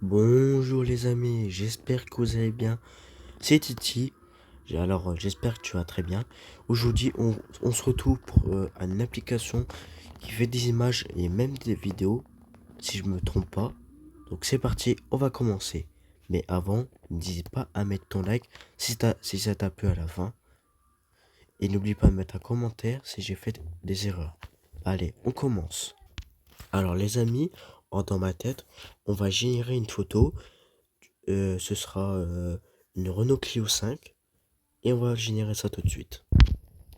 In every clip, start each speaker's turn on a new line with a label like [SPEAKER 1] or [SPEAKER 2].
[SPEAKER 1] Bonjour les amis, j'espère que vous allez bien. C'est Titi. J'espère que tu vas très bien. Aujourd'hui, on se retrouve pour une application qui fait des images et même des vidéos, si je me trompe pas. Donc c'est parti, on va commencer. Mais avant, n'hésite pas à mettre ton like si ça t'a plu à la fin. Et n'oublie pas de mettre un commentaire si j'ai fait des erreurs. Allez, on commence. Alors les amis, dans ma tête, on va générer une photo. Ce sera une Renault Clio 5 et on va générer ça tout de suite.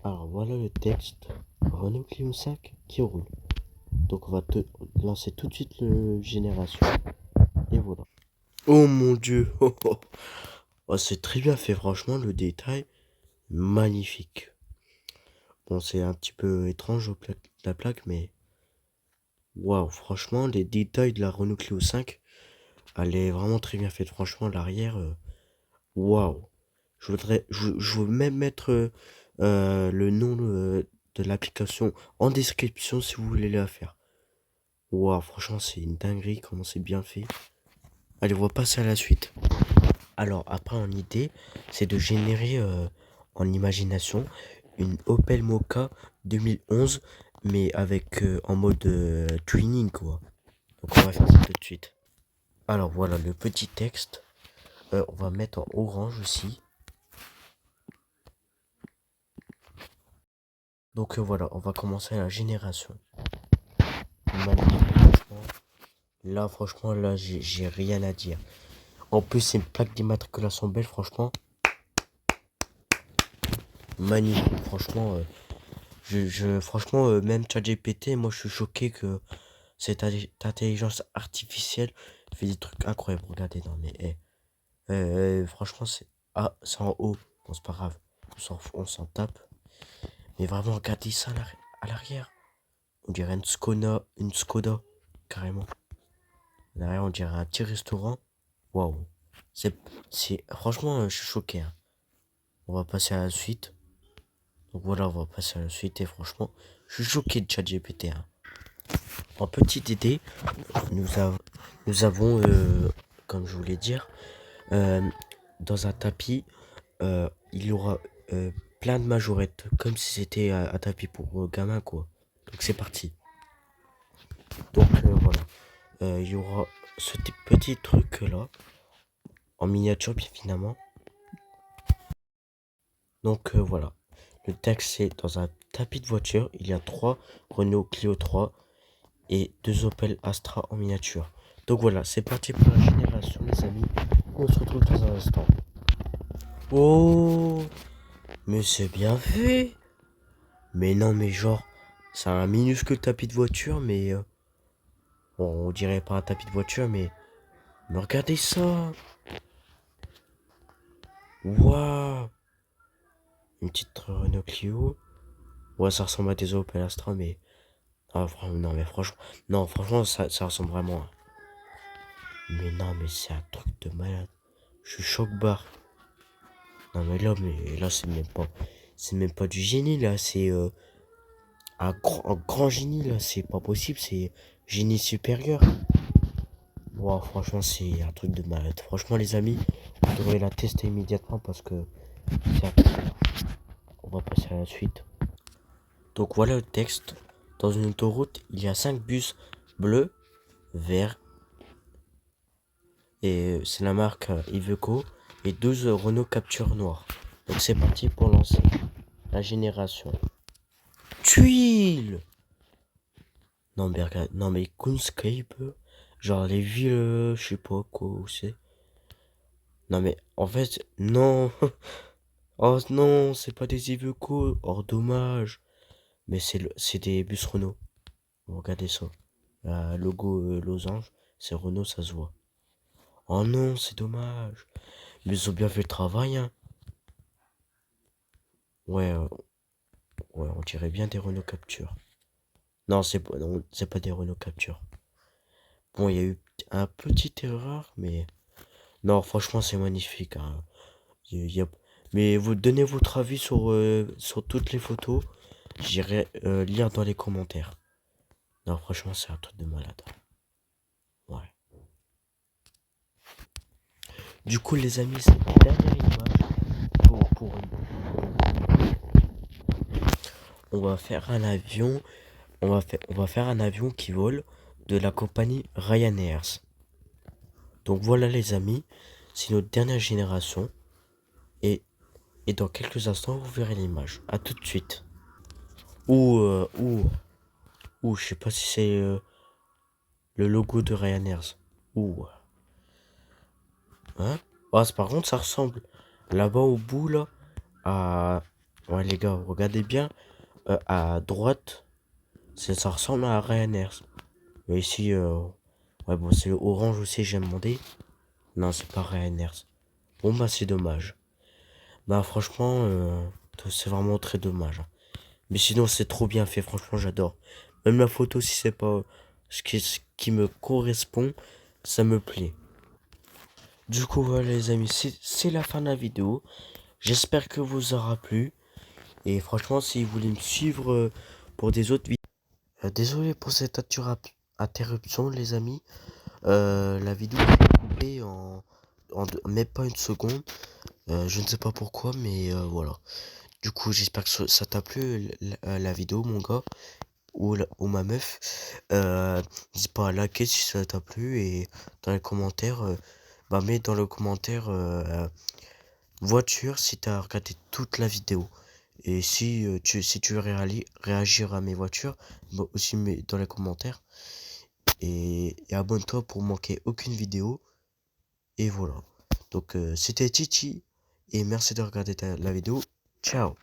[SPEAKER 1] Alors voilà le texte Renault Clio 5 qui roule. Donc on va te lancer tout de suite le génération et voilà. Oh mon dieu, oh, oh. Oh, c'est très bien fait franchement, le détail magnifique. Bon, c'est un petit peu étrange la plaque, mais waouh, franchement les détails de la Renault Clio 5, elle est vraiment très bien faite. Franchement l'arrière, waouh. Je veux même mettre le nom de l'application en description si vous voulez la faire. Waouh, franchement, c'est une dinguerie comment c'est bien fait. Allez, on va passer à la suite. Alors, après, en idée, c'est de générer en imagination une Opel Mokka 2011, mais avec en mode tuning, quoi. Donc, on va faire ça tout de suite. Alors, voilà le petit texte. On va mettre en orange aussi. Donc, voilà, on va commencer la génération. Magnifique, franchement. Là, franchement, là, j'ai rien à dire. En plus, c'est une plaque d'immatriculation belge, franchement. Magnifique, franchement. Franchement, même ChatGPT, moi, je suis choqué que cette intelligence artificielle fait des trucs incroyables. Regardez, non, mais, franchement, c'est en haut. Bon, c'est pas grave. On s'en tape. Mais vraiment, regardez ça à l'arrière. On dirait une Skoda, carrément. Derrière, on dirait un petit restaurant. Waouh. C'est, franchement, je suis choqué, hein. On va passer à la suite. Donc voilà, on va passer à la suite. Et franchement, je suis choqué de ChatGPT, hein. En petite idée, nous avons, comme je voulais dire, euh, dans un tapis, il y aura plein de majorettes, comme si c'était un tapis pour gamin, quoi. Donc c'est parti. Donc voilà. Il y aura ce petit truc là, en miniature, bien évidemment. Donc voilà. Le texte c'est dans un tapis de voiture, il y a 3 Renault Clio 3 et 2 Opel Astra en miniature. Donc voilà, c'est parti pour la génération les amis. On se retrouve dans un instant. Oh, mais c'est bien fait. Mais non, mais genre, c'est un minuscule tapis de voiture, mais bon, on dirait pas un tapis de voiture, mais regardez ça. Waouh, une petite Renault Clio. Ouais, ça ressemble à des Opel Astra, mais non, mais franchement, non, franchement, ça ressemble vraiment. Mais non, mais c'est un truc de malade. Je suis choc-barre. Non, mais là, c'est même pas du génie, là. C'est un grand génie, là. C'est pas possible. C'est génie supérieur. Wow, franchement, c'est un truc de malade. Franchement, les amis, vous devrez la tester immédiatement parce que c'est un truc. On va passer à la suite. Donc voilà le texte. Dans une autoroute, il y a 5 bus bleus, verts, et c'est la marque Iveco, et 12 Renault Capture noir. Donc c'est parti pour lancer la génération. Tuiles! Non mais regarde, non mais Kunscape, genre les villes, je sais pas quoi où c'est. Non mais en fait, non. Oh non, c'est pas des Iveco. Oh dommage. Mais c'est des bus Renault. Regardez ça. Logo losange, c'est Renault, ça se voit. Oh non, c'est dommage. Mais ils ont bien fait le travail, hein. Ouais, ouais, on dirait bien des Renault Capture. Non, c'est pas des Renault Capture. Bon, il y a eu un petite erreur, mais non, franchement, c'est magnifique, hein. Il y a- Mais vous donnez votre avis sur toutes les photos. J'irai lire dans les commentaires. Non, franchement, c'est un truc de malade. Ouais. Du coup, les amis, c'est la dernière image on va faire un avion. On va faire un avion qui vole de la compagnie Ryanair. Donc voilà les amis, c'est notre dernière génération et, et dans quelques instants vous verrez l'image. À tout de suite. Ou je sais pas si c'est le logo de Ryanair. Ou hein? Ah, par contre ça ressemble là-bas au bout là à ouais les gars, regardez bien à droite, ça ressemble à Ryanair. Mais ici ouais bon c'est le orange aussi j'ai demandé. Non, c'est pas Ryanair. Bon bah c'est dommage. Bah franchement, c'est vraiment très dommage. Mais sinon c'est trop bien fait, franchement j'adore. Même la photo si c'est pas ce qui me correspond, ça me plaît. Du coup voilà les amis, c'est la fin de la vidéo. J'espère que vous aura plu. Et franchement si vous voulez me suivre pour des autres vidéos. Désolé pour cette interruption les amis. La vidéo est coupée en même pas une seconde. Je ne sais pas pourquoi mais voilà. Du coup, j'espère que ça t'a plu la vidéo, mon gars, ou ma meuf. N'hésite pas à liker si ça t'a plu et dans les commentaires, bah mets dans le commentaire voiture si t'as regardé toute la vidéo. Et si si tu veux réagir à mes voitures, bah aussi mets dans les commentaires. Et abonne-toi pour manquer aucune vidéo. Et voilà. Donc c'était Titi et merci de regarder la vidéo. Ciao.